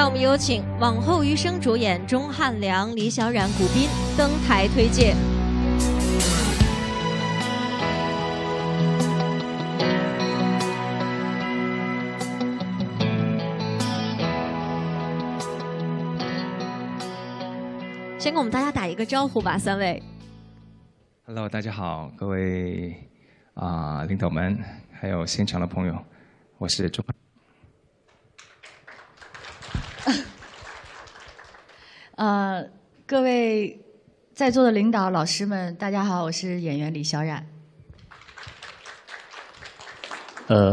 我们有请《往后余生》主演钟汉良、李小冉、古斌登台推介。先跟我们大家打一个招呼吧，三位。Hello， 大家好，各位领导们，还有现场的朋友，我是钟。各位在座的领导、老师们，大家好，我是演员李小冉。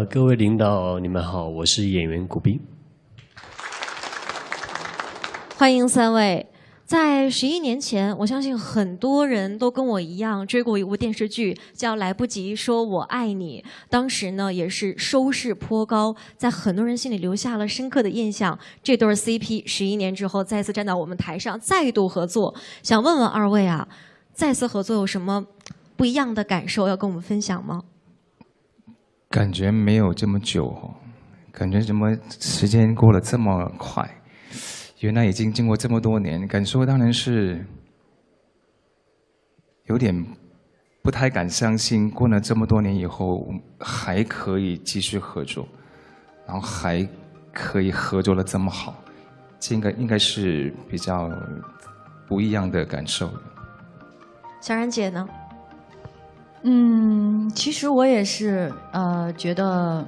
各位领导，你们好，我是演员古斌。欢迎三位。在11年前，我相信很多人都跟我一样追过一部电视剧，叫《来不及说我爱你》。当时呢，也是收视颇高，在很多人心里留下了深刻的印象。这对 CP11年之后再次站到我们台上，再度合作。想问问二位啊，再次合作有什么不一样的感受要跟我们分享吗？感觉没有这么久哦，感觉怎么时间过得这么快？原来已经经过这么多年，感受当然是有点不太敢相信，过了这么多年以后还可以继续合作，然后还可以合作的这么好，这应该是比较不一样的感受。小冉姐呢？其实我也是觉得。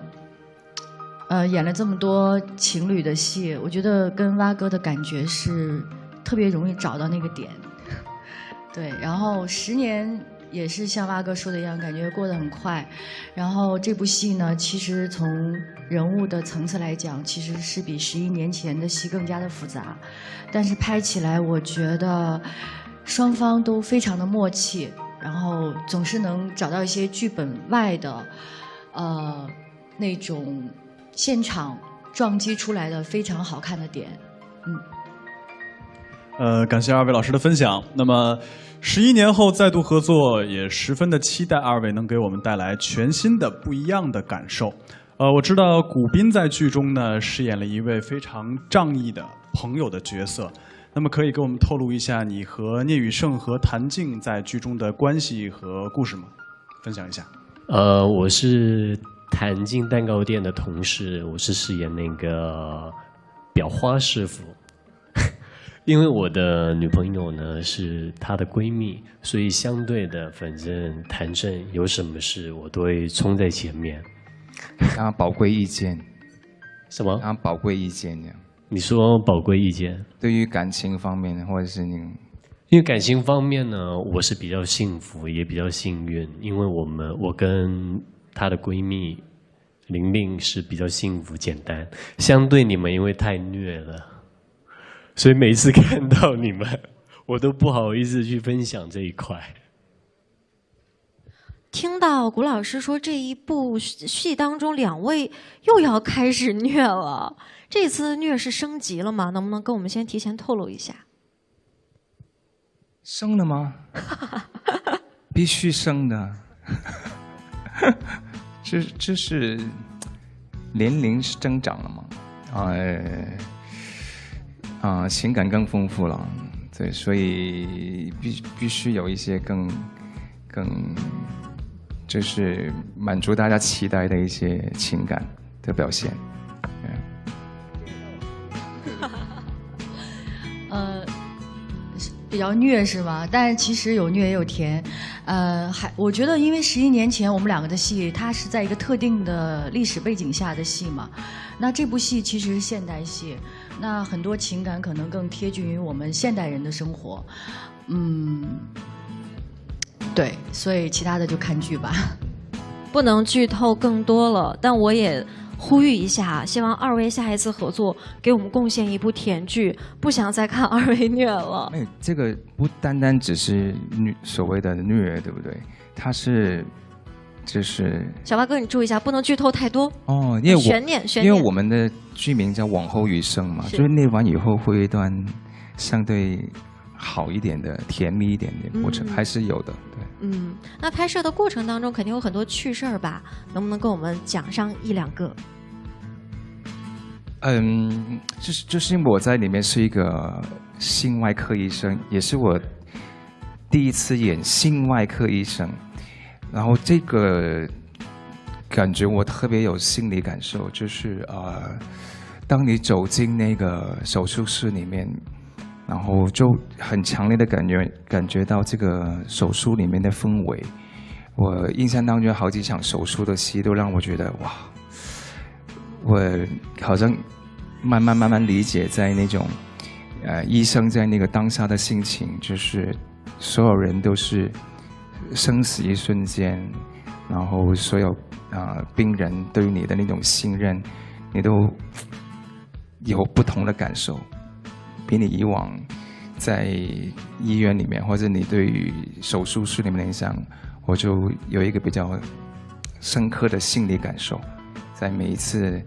演了这么多情侣的戏，我觉得跟蛙哥的感觉是特别容易找到那个点。对，然后10年也是像蛙哥说的一样，感觉过得很快。然后这部戏呢，其实从人物的层次来讲，其实是比11年前的戏更加的复杂。但是拍起来，我觉得双方都非常的默契，然后总是能找到一些剧本外的，那种。现场撞击出来的非常好看的点，感谢二位老师的分享。那么11年后再度合作，也十分的期待二位能给我们带来全新的、不一样的感受。我知道古斌在剧中呢饰演了一位非常仗义的朋友的角色，那么可以给我们透露一下你和聂宇胜和谭静在剧中的关系和故事吗？分享一下。我是谭静蛋糕店的同事，我是饰演那个裱花师傅。因为我的女朋友呢是她的闺蜜，所以相对的，反正谭正有什么事我都会冲在前面。啊，宝贵意见。什么？啊，宝贵意见这样。你说宝贵意见？对于感情方面，或者是你。因为感情方面呢，我是比较幸福，也比较幸运，因为我跟她的闺蜜玲玲是比较幸福简单，相对你们因为太虐了，所以每次看到你们，我都不好意思去分享这一块。听到古老师说这一部戏当中两位又要开始虐了，这次虐是升级了吗？能不能跟我们先提前透露一下？升了吗？必须升的。这是年龄是增长了嘛？情感更丰富了，对，所以必须有一些更就是满足大家期待的一些情感的表现。比较虐是吗？但是其实有虐也有甜，我觉得因为11年前我们两个的戏，它是在一个特定的历史背景下的戏嘛，那这部戏其实是现代戏，那很多情感可能更贴近于我们现代人的生活，对，所以其他的就看剧吧。不能剧透更多了，但我也呼吁一下，希望二位下一次合作给我们贡献一部甜剧，不想再看二位虐了。这个不单单只是所谓的虐，对不对？它是，就是小八哥，你注意一下，不能剧透太多哦，因为悬念，因为我们的剧名叫《往后余生》嘛，就是念完以后会有一段相对好一点的、甜蜜一点的过程，还是有的，对。那拍摄的过程当中肯定有很多趣事儿吧？能不能跟我们讲上1、2个？就是因为我在里面是一个心外科医生，也是我第一次演心外科医生，然后这个感觉我特别有心理感受，就是当你走进那个手术室里面，然后就很强烈的感觉到这个手术里面的氛围。我印象当中好几场手术的戏都让我觉得哇，我好像慢慢理解在那种医生在那个当下的心情，就是所有人都是生死一瞬间，然后所有病人对于你的那种信任，你都有不同的感受，比你以往在医院里面或者你对于手术室里面的印象，我就有一个比较深刻的心理感受，在每一次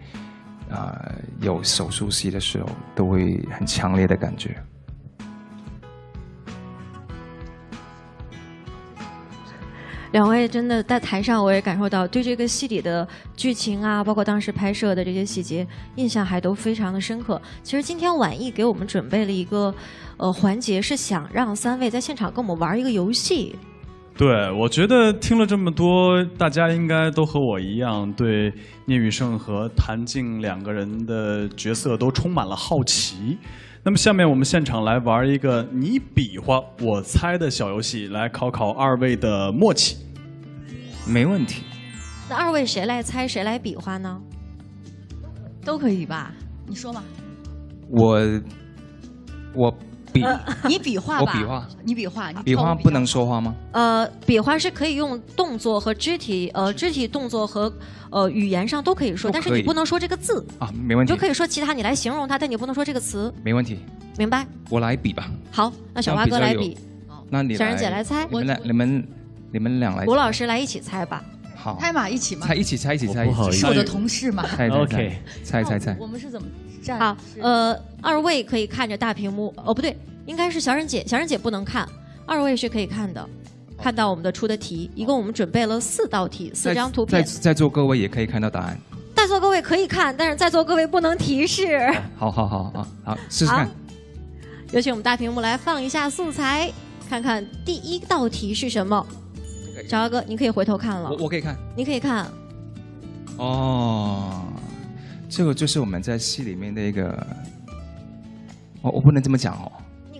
有手术戏的时候，都会很强烈的感觉。两位真的在台上，我也感受到对这个戏里的剧情啊，包括当时拍摄的这些细节，印象还都非常的深刻。其实今天晚艺给我们准备了一个环节，是想让3位在现场跟我们玩一个游戏。对，我觉得听了这么多，大家应该都和我一样，对聂宇胜和谭静2个人的角色都充满了好奇。那么下面我们现场来玩一个你比划我猜的小游戏，来考考2位的默契。没问题。那2位谁来猜，谁来比划呢？都可以吧？你说嘛。我比你比划吧。我比划。你比划。比划不能说话吗？比划是可以用动作和肢体动作和语言上都可以说，但是你不能说这个字啊，没问题。你就可以说其他，你来形容它，但你不能说这个词。没问题。明白？我来比吧。好，那小蛙哥来比。那你小人姐来猜。你们俩来。吴老师来一起猜吧。好。猜嘛，一起嘛。猜一起。是我的同事嘛。猜。猜。我们是怎么站？好，2位可以看着大屏幕。哦，不对，应该是小人姐。小人姐不能看，2位是可以看的。看到我们的出的题，一共我们准备了4道题，4张图片。在座各位也可以看到答案。在座各位可以看，但是在座各位不能提示。好，试试看。有请我们大屏幕来放一下素材，看看第1道题是什么。小姚哥，你可以回头看了。我可以看。你可以看。哦，这个就是我们在戏里面的一个，我不能这么讲哦。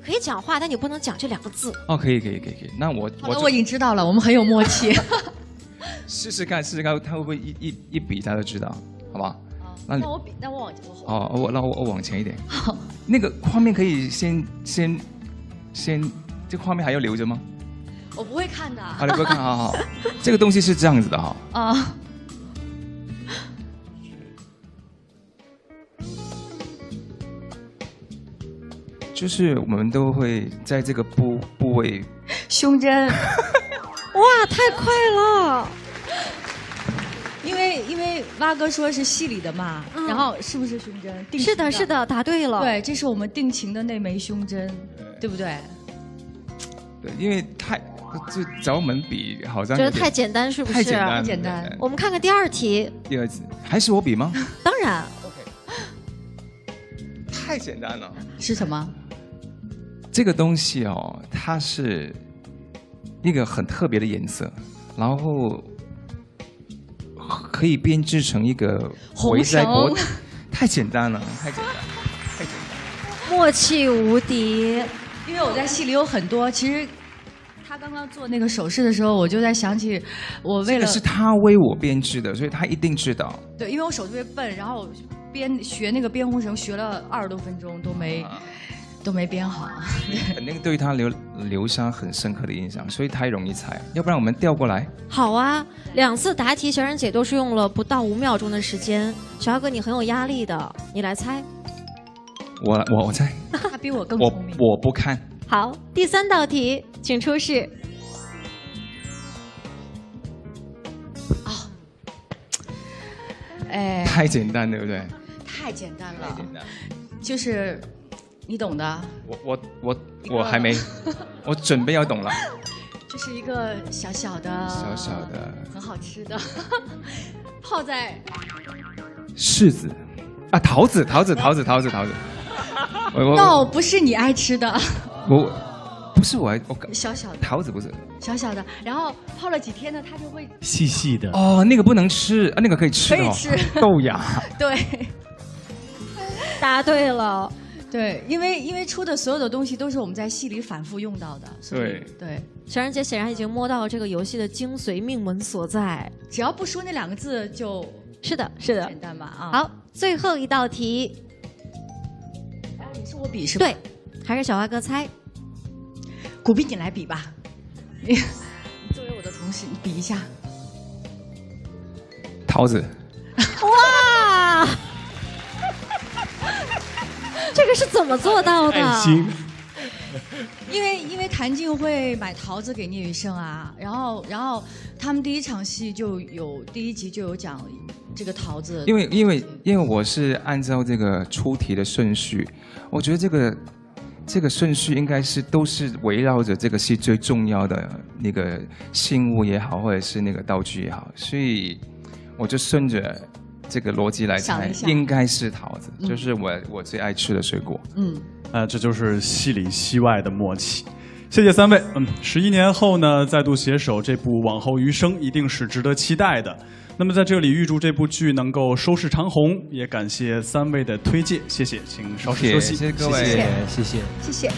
可以讲话，但你不能讲这2个字。哦，可以。那我已经知道了，我们很有默契。试试看，他会不会一比他就知道，好不好？那我比，那我往后。我往前一点。好。那个画面可以先，这个画面还要留着吗？我不会看的。好，你不会看，好。这个东西是这样子的哈。啊。就是我们都会在这个部位，胸针，哇，太快了！因为蛙哥说是戏里的嘛，然后是不是胸针？是的，答对了。对，这是我们定情的那枚胸针，对不对？对，因为就找我们比，好像觉得太简单，是不是？太简单。我们看看第2题。第2题还是我比吗？当然。OK。太简单了。是什么？这个东西哦，它是一个很特别的颜色，然后可以编织成一个围在脖子。太简单了，太简单。默契无敌。因为我在戏里有很多，其实他刚刚做那个手势的时候，我就在想起我为了。这个是他为我编织的，所以他一定知道。对，因为我手特别笨，然后学那个编红绳学了20多分钟都没编好。肯定对他留下很深刻的印象，所以太容易猜。要不然我们调过来。好啊，2次答题，小冉姐都是用了不到5秒钟的时间。小姚哥，你很有压力的，你来猜。我猜。他比我更聪明。我不看。好，第3道题，请出示。哎。太简单，对不对？太简单了。太简单。就是。你懂的。我还没，我准备要懂了。这是一个小小的，很好吃的，泡在柿子。啊，桃子。no， 不是你爱吃的。我不是我小小的桃子不是小小的，然后泡了几天呢，它就会细细的。哦，那个不能吃啊，那个可以吃的、哦，可以吃豆芽。对。答对了。对，因为出的所有的东西都是我们在戏里反复用到的，所以对。小然姐显然已经摸到了这个游戏的精髓命门所在，只要不说那2个字就是的，简单吧啊。好，最后一道题，也是我比是吧？对，还是小花哥猜。古斌，你来比吧，你作为我的同事，你比一下。桃子。哇！这个是怎么做到的？爱心。因为谭静会买桃子给聂宇胜啊，然后他们第一场戏第1集就有讲这个桃子。因为我是按照这个出题的顺序，我觉得这个顺序应该都是围绕着这个戏最重要的那个信物也好，或者是那个道具也好，所以我就顺着这个逻辑来猜，应该是桃子，就是我最爱吃的水果。这就是戏里戏外的默契。谢谢3位。11年后呢，再度携手这部《往后余生》，一定是值得期待的。那么在这里预祝这部剧能够收视长虹，也感谢3位的推荐，谢谢，请稍事休息。谢谢各位，谢谢。谢谢。